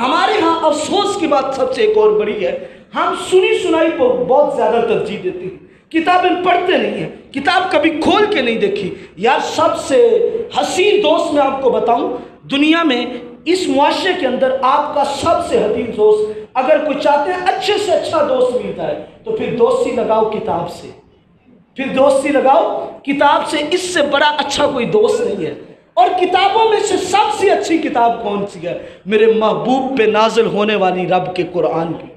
ہمارے ہاں افسوس کی بات سب سے ایک اور بڑی ہے، ہم سنی سنائی کو بہت زیادہ ترجیح دیتے ہیں، کتابیں پڑھتے نہیں ہیں، کتاب کبھی کھول کے نہیں دیکھی۔ یار سب سے حسین دوست میں آپ کو بتاؤں، دنیا میں اس معاشرے کے اندر آپ کا سب سے حسین دوست، اگر کوئی چاہتے ہیں اچھے سے اچھا دوست ملتا ہے تو پھر دوستی لگاؤ کتاب سے، پھر دوستی لگاؤ کتاب سے، اس سے بڑا اچھا کوئی دوست نہیں ہے۔ اور کتابوں میں سے سب سے اچھی کتاب کون سی ہے؟ میرے محبوب پہ نازل ہونے والی رب کے قرآن کی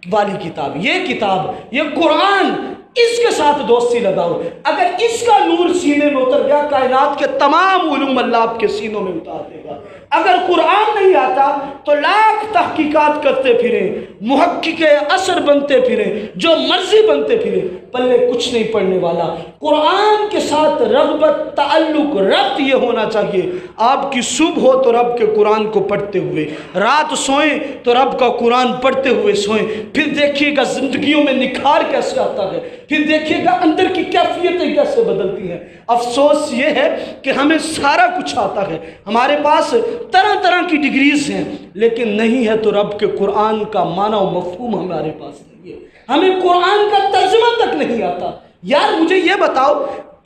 والی کتاب، یہ کتاب، یہ قرآن، اس کے ساتھ دوستی لگاؤ۔ اگر اس کا نور سینے میں اتر گیا، کائنات کے تمام علوم اللہ آپ کے سینوں میں اتار دے گا۔ اگر قرآن نہیں آتا تو لاکھ تحقیقات کرتے پھریں، محقق اثر بنتے پھریں، جو مرضی بنتے پھریں، پلے کچھ نہیں پڑنے والا۔ قرآن کے ساتھ رغبت، تعلق، ربط یہ ہونا چاہیے، آپ کی صبح ہو تو رب کے قرآن کو پڑھتے ہوئے، رات سوئیں تو رب کا قرآن پڑھتے ہوئے سوئیں، پھر دیکھیے گا زندگیوں میں نکھار کیسے آتا ہے، پھر دیکھیے گا اندر کی کیفیتیں کیسے بدلتی ہیں۔ افسوس یہ ہے کہ ہمیں سارا کچھ آتا ہے، ہمارے پاس طرح طرح کی ڈگریز ہیں، لیکن نہیں ہے تو رب کے قرآن کا معنی و مفہوم ہمارے پاس نہیں ہے، ہمیں قرآن کا ترجمہ تک نہیں آتا۔ یار مجھے یہ بتاؤ،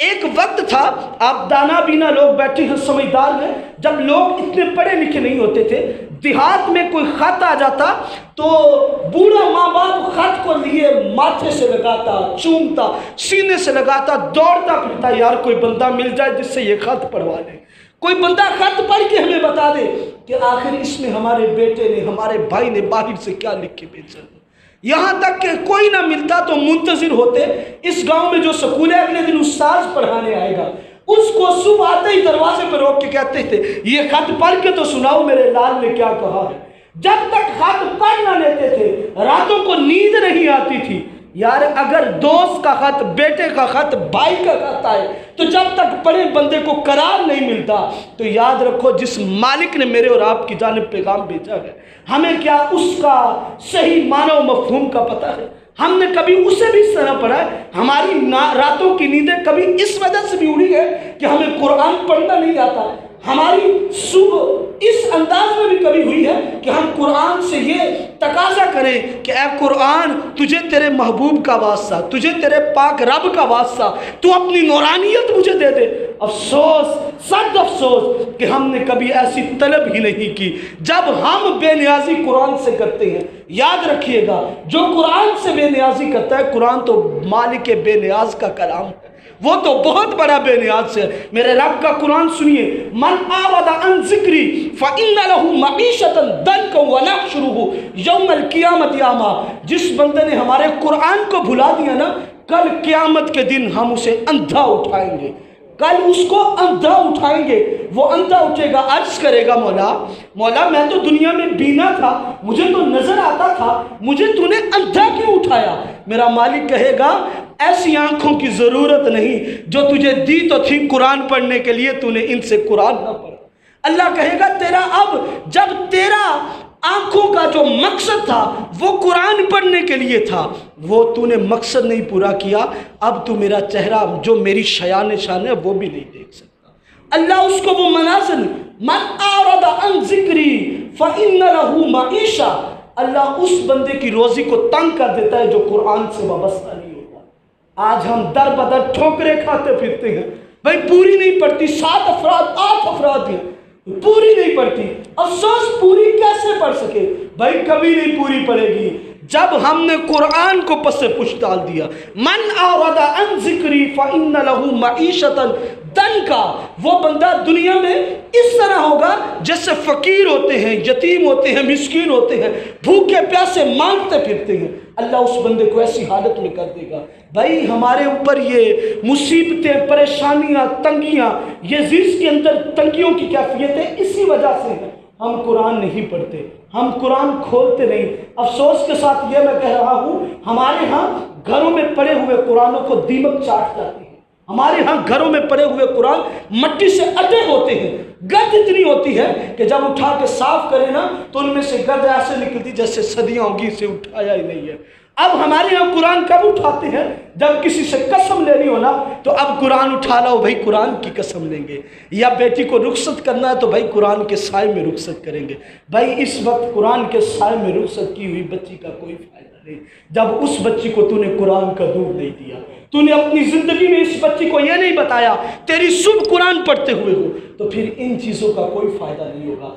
ایک وقت تھا، آپ دانا بینا لوگ بیٹھے ہیں، سمجھدار ہیں، جب لوگ اتنے پڑھے لکھے نہیں ہوتے تھے، دیہات میں کوئی خط آ جاتا تو بوڑھا ماں باپ خط کو لیے ماتھے سے لگاتا، چومتا، سینے سے لگاتا، دوڑتا پھرتا، یار کوئی بندہ مل جائے جس سے یہ خط پڑھوا لے، کوئی بندہ خط پڑھ کے ہمیں بتا دے کہ آخر اس میں ہمارے بیٹے نے، ہمارے بھائی نے باہر سے کیا لکھ کے بھیجا۔ یہاں تک کہ کوئی نہ ملتا تو منتظر ہوتے، اس گاؤں میں جو سکول ہے اگلے دن استاذ پڑھانے آئے گا، اس کو صبح آتے ہی دروازے پر روک کے کہتے تھے یہ خط پڑھ کے تو سناؤ میرے لال نے کیا کہا ہے۔ جب تک خط پڑھ نہ لیتے تھے راتوں کو نیند نہیں آتی تھی۔ یار اگر دوست کا خط، بیٹے کا خط، بھائی کا خط آئے تو جب تک پڑھے بندے کو قرار نہیں ملتا، تو یاد رکھو جس مالک نے میرے اور آپ کی جانب پیغام بھیجا ہے، ہمیں کیا اس کا صحیح معنی و مفہوم کا پتہ ہے؟ ہم نے کبھی اسے بھی اس طرح پڑھا ہے؟ ہماری راتوں کی نیندیں کبھی اس وجہ سے بھی اڑی ہے کہ ہمیں قرآن پڑھنا نہیں آتا؟ ہماری صبح اس انداز میں بھی کبھی ہوئی ہے کہ ہم قرآن سے یہ تقاضا کریں کہ اے قرآن تجھے تیرے محبوب کا واسطہ، تجھے تیرے پاک رب کا واسطہ، تو اپنی نورانیت مجھے دے دے۔ افسوس، سخت افسوس کہ ہم نے کبھی ایسی طلب ہی نہیں کی۔ جب ہم بے نیازی قرآن سے کرتے ہیں، یاد رکھیے گا جو قرآن سے بے نیازی کرتا ہے، قرآن تو مالک بے نیاز کا کلام ہے، وہ تو بہت بڑا بے نیاز ہے۔ میرے رب کا قرآن سنیے، من اعرض عن ذکری فإن له معیشۃ ضنکا ونحشرہ یوم القیامۃ اعمی۔ جس بندے نے ہمارے قرآن کو بھلا دیا نا، کل قیامت کے دن ہم اسے اندھا اٹھائیں گے، کل اس کو اندھا اٹھائیں گے۔ وہ اندھا اٹھے گا، عرض کرے گا مولا میں تو دنیا میں بینا تھا، مجھے تو نظر آتا تھا، مجھے تو نے اندھا کیوں اٹھایا؟ میرا مالک کہے گا ایسی آنکھوں کی ضرورت نہیں، جو تجھے دی تو تھی قرآن پڑھنے کے لیے، تو نے ان سے قرآن نہ پڑھا۔ اللہ کہے گا تیرا اب، جب تیرا آنکھوں کا جو مقصد تھا وہ قرآن پڑھنے کے لیے تھا، وہ تو نے مقصد نہیں پورا کیا، اب تو میرا چہرہ جو میری شیان شان ہے وہ بھی نہیں دیکھ سکتا۔ اللہ اس کو وہ منازل، من اعرض عن ذکری فإن له معیشہ، اللہ اس بندے کی روزی کو تنگ کر دیتا ہے جو قرآن سے وابستہ نہیں ہوتا۔ آج ہم در بدر ٹھوکریں کھاتے پھرتے ہیں، بھائی پوری نہیں پڑتی، 7 افراد 8 افراد ہیں، پوری نہیں پڑتی۔ افسوس پوری کیسے پڑھ سکے؟ بھائی کبھی نہیں پوری پڑے گی جب ہم نے قرآن کو پس پش ڈال دیا۔ من اعرض عن ذکری فإن له معیشۃ ضنکا، وہ بندہ دنیا میں اس طرح ہوگا جیسے فقیر ہوتے ہیں، یتیم ہوتے ہیں، مسکین ہوتے ہیں، بھوکے پیاسے مانگتے پھرتے ہیں، اللہ اس بندے کو ایسی حالت میں کر دے گا۔ بھائی ہمارے اوپر یہ مصیبتیں، پریشانیاں، تنگیاں، یہ زیز کے اندر تنگیوں کی کیفیتیں اسی وجہ سے ہیں، ہم قرآن نہیں پڑھتے، ہم قرآن کھولتے نہیں۔ افسوس کے ساتھ یہ میں کہہ رہا ہوں، ہمارے ہاں گھروں میں پڑے ہوئے قرآنوں کو دیمک چاٹ جاتے ہیں، ہمارے ہاں گھروں میں پڑے ہوئے قرآن مٹی سے اٹے ہوتے ہیں، گرد اتنی ہوتی ہے کہ جب اٹھا کے صاف کرے نا تو ان میں سے گرد ایسے نکلتی جیسے صدیاں ہوگی اسے اٹھایا ہی نہیں ہے۔ اب ہمارے یہاں قرآن کب اٹھاتے ہیں؟ جب کسی سے قسم لینی ہو نا تو اب قرآن اٹھا لاؤ بھائی، قرآن کی قسم لیں گے. یا بیٹی کو رخصت کرنا ہے تو بھائی قرآن کے سائے میں رخصت کریں گے. بھائی اس وقت قرآن کے سائے میں رخصت کی ہوئی بچی کا کوئی فائدہ نہیں جب اس بچی کو تو نے قرآن کا دودھ نہیں دیا. تو نے اپنی زندگی میں اس بچی کو یہ نہیں بتایا تیری صبح قرآن پڑھتے ہوئے ہو، تو پھر ان چیزوں کا کوئی فائدہ نہیں ہوگا.